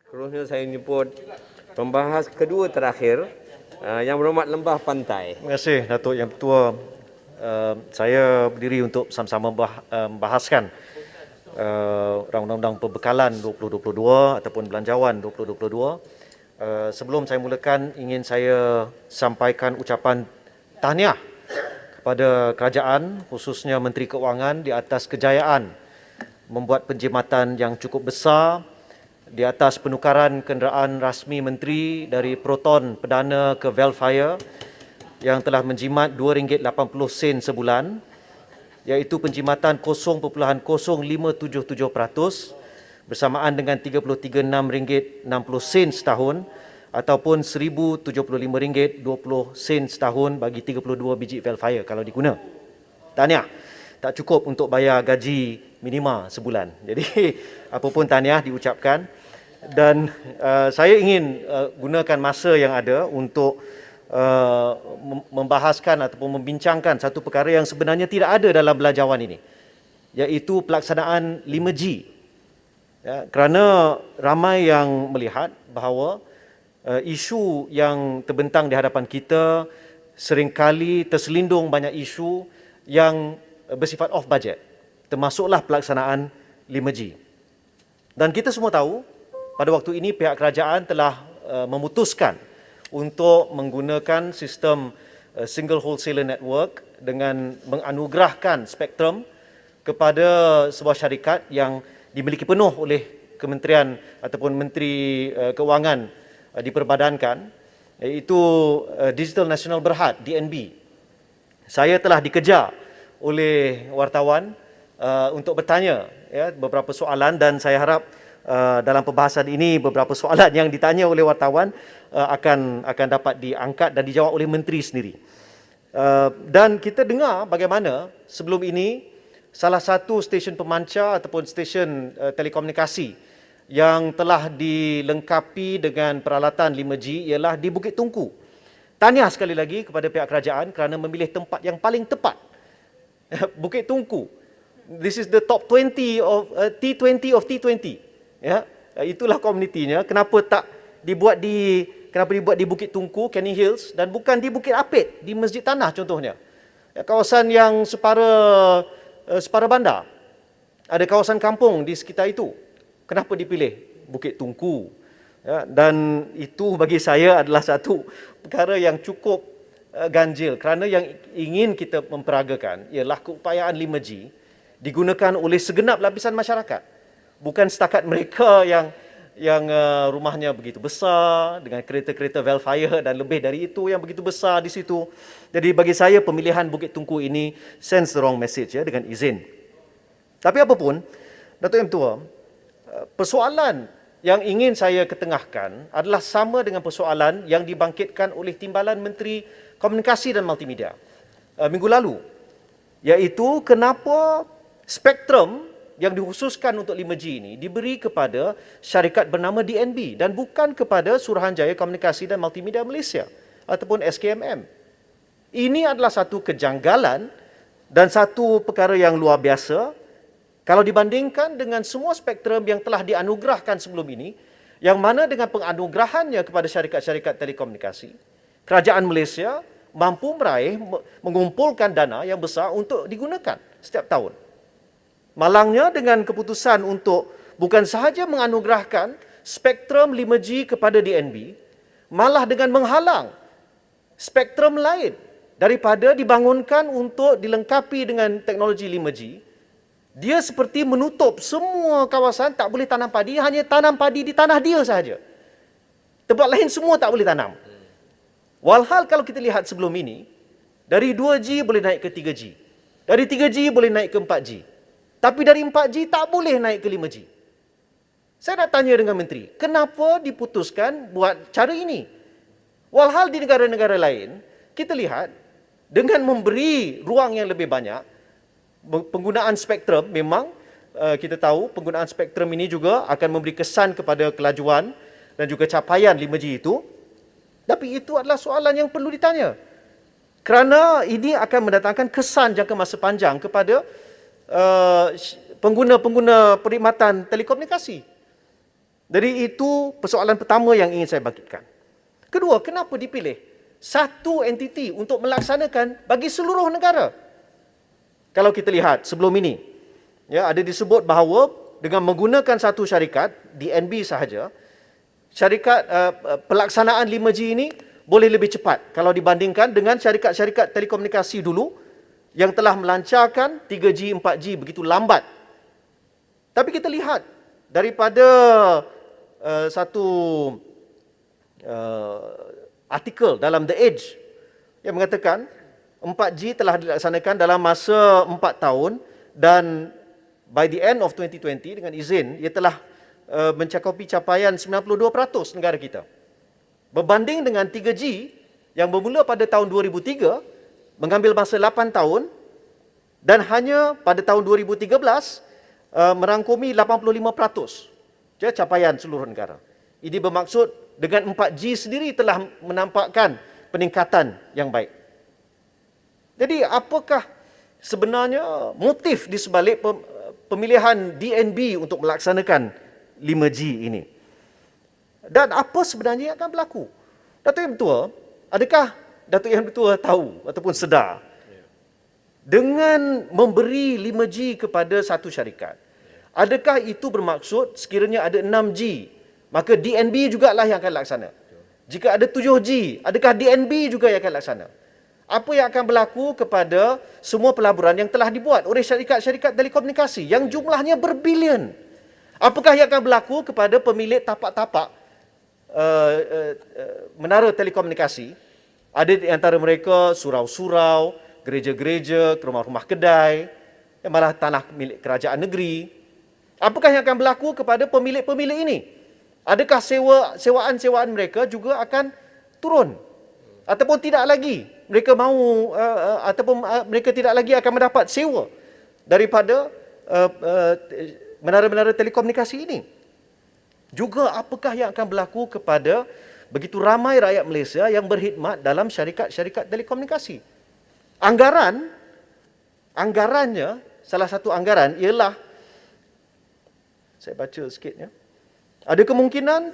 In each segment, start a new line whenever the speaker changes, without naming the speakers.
Seterusnya saya menyebut pembahas kedua terakhir yang berhormat Lembah Pantai.
Terima kasih Datuk Yang Ketua. Saya berdiri untuk sama-sama membahaskan Undang-Undang Pembekalan 2022 ataupun Belanjawan 2022. Sebelum saya mulakan, ingin saya sampaikan ucapan tahniah kepada kerajaan, khususnya Menteri Keuangan, di atas kejayaan membuat penjimatan yang cukup besar di atas penukaran kenderaan rasmi menteri dari Proton Perdana ke Velfire yang telah menjimat RM2.80 sebulan, iaitu penjimatan 0.05777% bersamaan dengan RM33.06.60 setahun ataupun RM1,075.20 setahun bagi 32 biji Velfire kalau diguna. Tahniah. Tak cukup untuk bayar gaji minima sebulan. Jadi apapun tahniah diucapkan, dan saya ingin gunakan masa yang ada untuk membahaskan ataupun membincangkan satu perkara yang sebenarnya tidak ada dalam belanjawan ini, iaitu pelaksanaan 5G. Ya, kerana ramai yang melihat bahawa isu yang terbentang di hadapan kita seringkali terselindung banyak isu yang bersifat off budget, termasuklah pelaksanaan 5G. Dan kita semua tahu, pada waktu ini pihak kerajaan telah memutuskan untuk menggunakan sistem single wholesaler network dengan menganugerahkan spektrum kepada sebuah syarikat yang dimiliki penuh oleh Kementerian ataupun Menteri Keuangan diperbadankan, iaitu Digital Nasional Berhad, DNB. Saya telah dikejar oleh wartawan untuk bertanya beberapa soalan, dan saya harap dalam perbahasan ini beberapa soalan yang ditanya oleh wartawan akan dapat diangkat dan dijawab oleh menteri sendiri. Dan kita dengar bagaimana sebelum ini salah satu stesen pemancar ataupun stesen telekomunikasi yang telah dilengkapi dengan peralatan 5G ialah di Bukit Tungku. Tahniah sekali lagi kepada pihak kerajaan kerana memilih tempat yang paling tepat. Bukit Tungku. This is the top 20 of T20 of T20. Ya, itulah komunitinya. Kenapa dibuat di Bukit Tungku, Canning Hills, dan bukan di Bukit Apit, di Masjid Tanah contohnya. Ya, kawasan yang separa bandar. Ada kawasan kampung di sekitar itu. Kenapa dipilih Bukit Tungku? Ya, dan itu bagi saya adalah satu perkara yang cukup ganjil, kerana yang ingin kita memperagakan ialah keupayaan 5G digunakan oleh segenap lapisan masyarakat, bukan setakat mereka yang rumahnya begitu besar dengan kereta-kereta Velfire dan lebih dari itu yang begitu besar di situ. Jadi bagi saya pemilihan Bukit Tungku ini sends the wrong message, ya, dengan izin. Tapi apapun, Datuk Yang Tua, persoalan yang ingin saya ketengahkan adalah sama dengan persoalan yang dibangkitkan oleh Timbalan Menteri Komunikasi dan Multimedia minggu lalu, iaitu kenapa spektrum yang dikhususkan untuk 5G ini diberi kepada syarikat bernama DNB dan bukan kepada Suruhanjaya Komunikasi dan Multimedia Malaysia ataupun SKMM. Ini adalah satu kejanggalan dan satu perkara yang luar biasa kalau dibandingkan dengan semua spektrum yang telah dianugerahkan sebelum ini, yang mana dengan penganugerahannya kepada syarikat-syarikat telekomunikasi, kerajaan Malaysia mampu mengumpulkan dana yang besar untuk digunakan setiap tahun. Malangnya dengan keputusan untuk bukan sahaja menganugerahkan spektrum 5G kepada DNB, malah dengan menghalang spektrum lain daripada dibangunkan untuk dilengkapi dengan teknologi 5G, dia seperti menutup semua kawasan tak boleh tanam padi, hanya tanam padi di tanah dia sahaja. Tempat lain semua tak boleh tanam. Walhal kalau kita lihat sebelum ini, dari 2G boleh naik ke 3G. Dari 3G boleh naik ke 4G. Tapi dari 4G tak boleh naik ke 5G. Saya nak tanya dengan menteri, kenapa diputuskan buat cara ini? Walhal di negara-negara lain, kita lihat dengan memberi ruang yang lebih banyak, penggunaan spektrum memang kita tahu penggunaan spektrum ini juga akan memberi kesan kepada kelajuan dan juga capaian 5G itu. Tapi itu adalah soalan yang perlu ditanya. Kerana ini akan mendatangkan kesan jangka masa panjang kepada pengguna-pengguna perkhidmatan telekomunikasi. Jadi itu persoalan pertama yang ingin saya bangkitkan. Kedua, kenapa dipilih satu entiti untuk melaksanakan bagi seluruh negara? Kalau kita lihat sebelum ini, ya, ada disebut bahawa dengan menggunakan satu syarikat, DNB sahaja, syarikat pelaksanaan 5G ini boleh lebih cepat kalau dibandingkan dengan syarikat-syarikat telekomunikasi dulu yang telah melancarkan 3G, 4G begitu lambat. Tapi kita lihat daripada satu artikel dalam The Edge yang mengatakan 4G telah dilaksanakan dalam masa 4 tahun dan by the end of 2020 dengan izin ia telah mencakupi capaian 92% negara kita. Berbanding dengan 3G yang bermula pada tahun 2003 mengambil masa 8 tahun dan hanya pada tahun 2013 merangkumi 85% capaian seluruh negara. Ini bermaksud dengan 4G sendiri telah menampakkan peningkatan yang baik. Jadi apakah sebenarnya motif di sebalik pemilihan DNB untuk melaksanakan 5G ini? Dan apa sebenarnya yang akan berlaku? Datuk Yang Bertuah, adakah Datuk Yang Bertuah tahu ataupun sedar dengan memberi 5G kepada satu syarikat, adakah itu bermaksud sekiranya ada 6G, maka DNB jugalah yang akan laksana? Jika ada 7G, adakah DNB juga yang akan laksana? Apa yang akan berlaku kepada semua pelaburan yang telah dibuat oleh syarikat-syarikat telekomunikasi yang jumlahnya berbilion? Apakah yang akan berlaku kepada pemilik tapak-tapak menara telekomunikasi? Ada di antara mereka surau-surau, gereja-gereja, rumah-rumah kedai, yang malah tanah milik kerajaan negeri. Apakah yang akan berlaku kepada pemilik-pemilik ini? Adakah sewaan-sewaan mereka juga akan turun? Ataupun tidak lagi mereka mahu ataupun mereka tidak lagi akan mendapat sewa daripada menara-menara telekomunikasi ini? Juga apakah yang akan berlaku kepada begitu ramai rakyat Malaysia yang berkhidmat dalam syarikat-syarikat telekomunikasi? Anggarannya, salah satu anggaran ialah, saya baca sikitnya, ada kemungkinan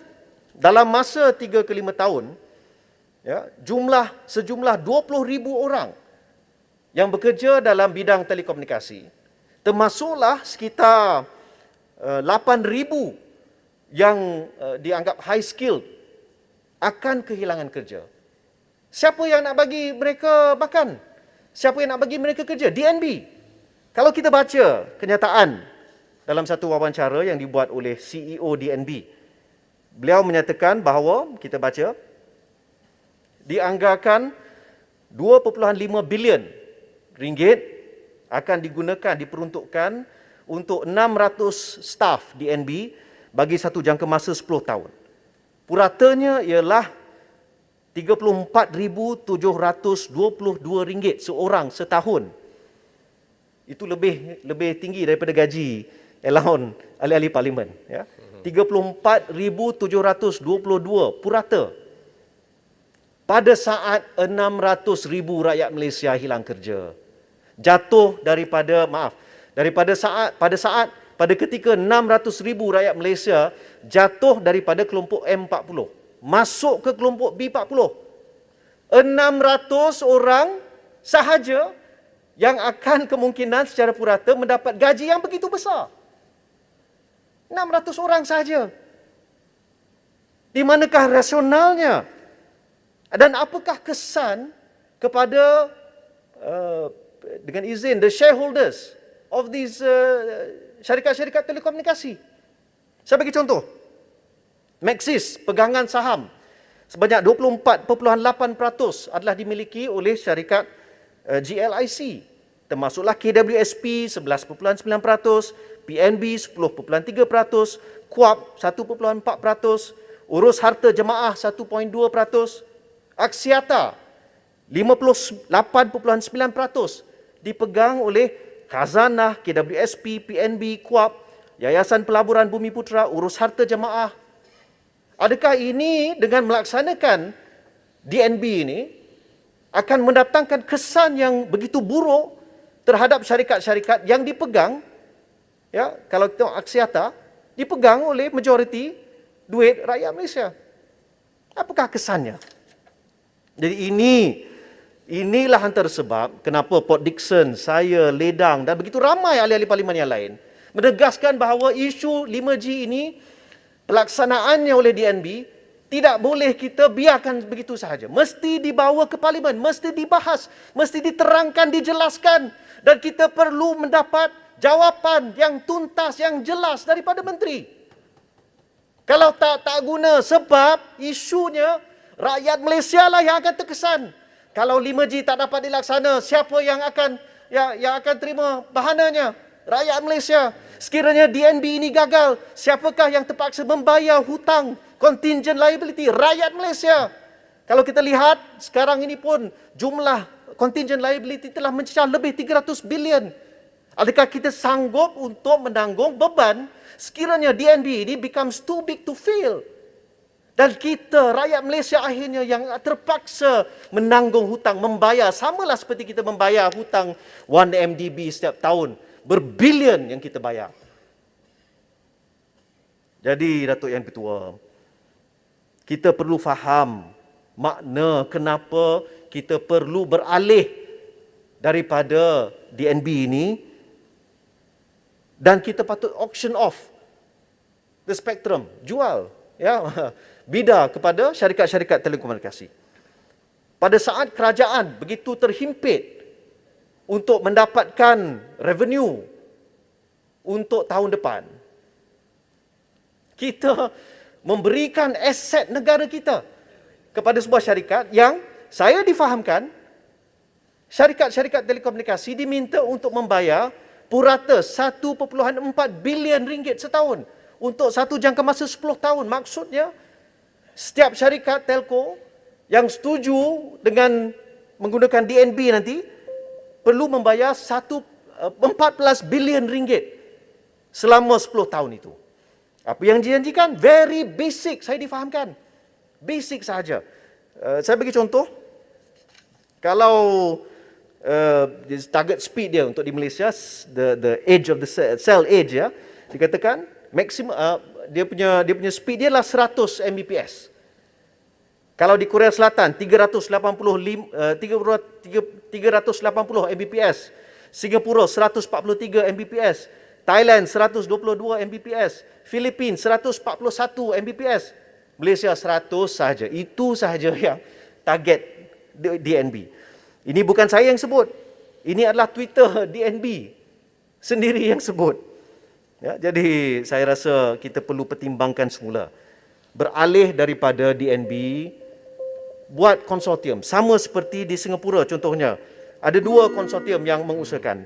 dalam masa 3 ke 5 tahun, ya, sejumlah 20,000 orang yang bekerja dalam bidang telekomunikasi, termasuklah sekitar 8,000 yang dianggap high skill, akan kehilangan kerja. Siapa yang nak bagi mereka makan? Siapa yang nak bagi mereka kerja? DNB. Kalau kita baca kenyataan dalam satu wawancara yang dibuat oleh CEO DNB, beliau menyatakan bahawa, kita baca, dianggarkan 2.5 bilion ringgit akan digunakan, diperuntukkan untuk 600 staf DNB bagi satu jangka masa 10 tahun. Puratanya ialah RM34,722 seorang setahun. Itu lebih tinggi daripada gaji allowance ahli-ahli parlimen, ya. 34,722 purata. Pada saat 600,000 rakyat Malaysia hilang kerja. Jatuh pada ketika 600,000 rakyat Malaysia jatuh daripada kelompok M40, masuk ke kelompok B40. 600 orang sahaja yang akan kemungkinan secara purata mendapat gaji yang begitu besar. 600 orang sahaja. Di manakah rasionalnya? Dan apakah kesan kepada dengan izin the shareholders of these syarikat-syarikat telekomunikasi? Saya bagi contoh. Maxis, pegangan saham sebanyak 24.8% adalah dimiliki oleh syarikat GLIC. Termasuklah KWSP 11.9%, PNB 10.3%, KUAP 1.4%, Urus Harta Jemaah 1.2%, Axiata 58.9% dipegang oleh Khazanah, KWSP, PNB, KUAP, Yayasan Pelaburan Bumi Putra, Urus Harta Jemaah. Adakah ini dengan melaksanakan DNB ini akan mendatangkan kesan yang begitu buruk terhadap syarikat-syarikat yang dipegang, ya, kalau kita tengok Axiata, dipegang oleh majoriti duit rakyat Malaysia. Apakah kesannya? Jadi inilah antara sebab kenapa Port Dickson, saya, Ledang dan begitu ramai ahli-ahli parlimen yang lain menegaskan bahawa isu 5G ini pelaksanaannya oleh DNB tidak boleh kita biarkan begitu sahaja. Mesti dibawa ke parlimen, mesti dibahas, mesti diterangkan, dijelaskan dan kita perlu mendapat jawapan yang tuntas, yang jelas daripada menteri. Kalau tak guna sebab isunya rakyat Malaysia lah yang akan terkesan. Kalau 5G tak dapat dilaksana, siapa yang akan terima bahananya? Rakyat Malaysia. Sekiranya DNB ini gagal, siapakah yang terpaksa membayar hutang contingent liability? Rakyat Malaysia. Kalau kita lihat sekarang ini pun jumlah contingent liability telah mencecah lebih 300 bilion. Adakah kita sanggup untuk menanggung beban sekiranya DNB ini becomes too big to fail? Dan kita, rakyat Malaysia akhirnya yang terpaksa menanggung hutang, membayar. Samalah seperti kita membayar hutang 1MDB setiap tahun. Berbilion yang kita bayar. Jadi, Datuk Yang Ketua, kita perlu faham makna kenapa kita perlu beralih daripada DNB ini dan kita patut auction off the spectrum, jual bidar kepada syarikat-syarikat telekomunikasi. Pada saat kerajaan begitu terhimpit untuk mendapatkan revenue untuk tahun depan, kita memberikan aset negara kita kepada sebuah syarikat yang saya difahamkan syarikat-syarikat telekomunikasi diminta untuk membayar purata 1.4 bilion ringgit setahun untuk satu jangka masa 10 tahun. Maksudnya setiap syarikat telco yang setuju dengan menggunakan DNB nanti perlu membayar 14 bilion ringgit selama 10 tahun itu. Apa yang dijanjikan? Very basic, saya difahamkan. Basic sahaja. Saya bagi contoh. Kalau target speed dia untuk di Malaysia, the age of the cell age ya, dikatakan maksimum dia punya speed dia lah 100 Mbps. Kalau di Korea Selatan 380 Mbps, Singapura 143 Mbps, Thailand 122 Mbps, Filipina 141 Mbps, Malaysia 100 sahaja. Itu sahaja yang target DNB. Ini bukan saya yang sebut. Ini adalah Twitter DNB sendiri yang sebut. Ya, jadi saya rasa kita perlu pertimbangkan semula. Beralih daripada DNB, buat konsortium. Sama seperti di Singapura contohnya. Ada 2 konsortium yang mengusahakan.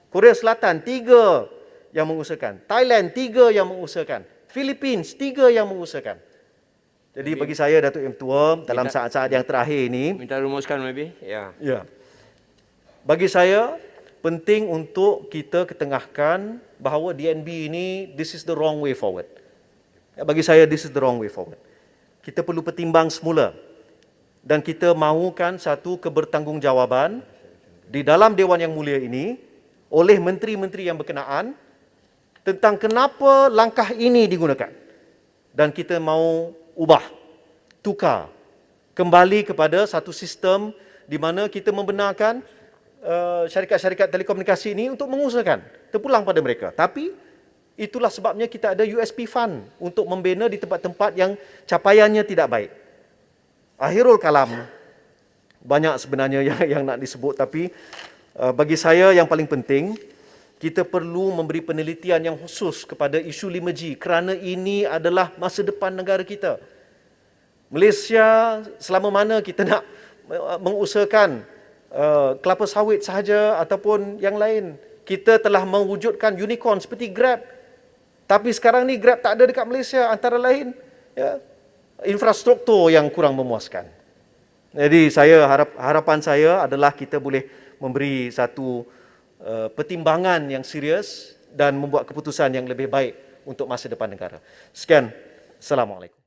Korea Selatan 3 yang mengusahakan. Thailand 3 yang mengusahakan. Filipina 3 yang mengusahakan. Jadi bagi saya, Datuk Yang Tua, dalam saat-saat yang terakhir ini,
Minta rumuskan maybe. Ya.
Bagi saya, penting untuk kita ketengahkan bahawa DNB ini, this is the wrong way forward. Bagi saya, this is the wrong way forward. Kita perlu pertimbang semula. Dan kita mahukan satu kebertanggungjawaban di dalam Dewan Yang Mulia ini oleh menteri-menteri yang berkenaan tentang kenapa langkah ini digunakan. Dan kita mahu ubah, tukar, kembali kepada satu sistem di mana kita membenarkan syarikat-syarikat telekomunikasi ini untuk mengusahakan, terpulang pada mereka. Tapi itulah sebabnya kita ada USP Fund untuk membina di tempat-tempat yang capaiannya tidak baik. Akhirul kalam, banyak sebenarnya yang nak disebut, tapi bagi saya yang paling penting, kita perlu memberi penelitian yang khusus kepada isu 5G kerana ini adalah masa depan negara kita. Malaysia, selama mana kita nak mengusahakan kelapa sawit sahaja ataupun yang lain, kita telah mewujudkan unicorn seperti Grab. Tapi sekarang ni Grab tak ada dekat Malaysia, antara lain infrastruktur yang kurang memuaskan. Jadi harapan saya adalah kita boleh memberi satu pertimbangan yang serius dan membuat keputusan yang lebih baik untuk masa depan negara. Sekian. Assalamualaikum.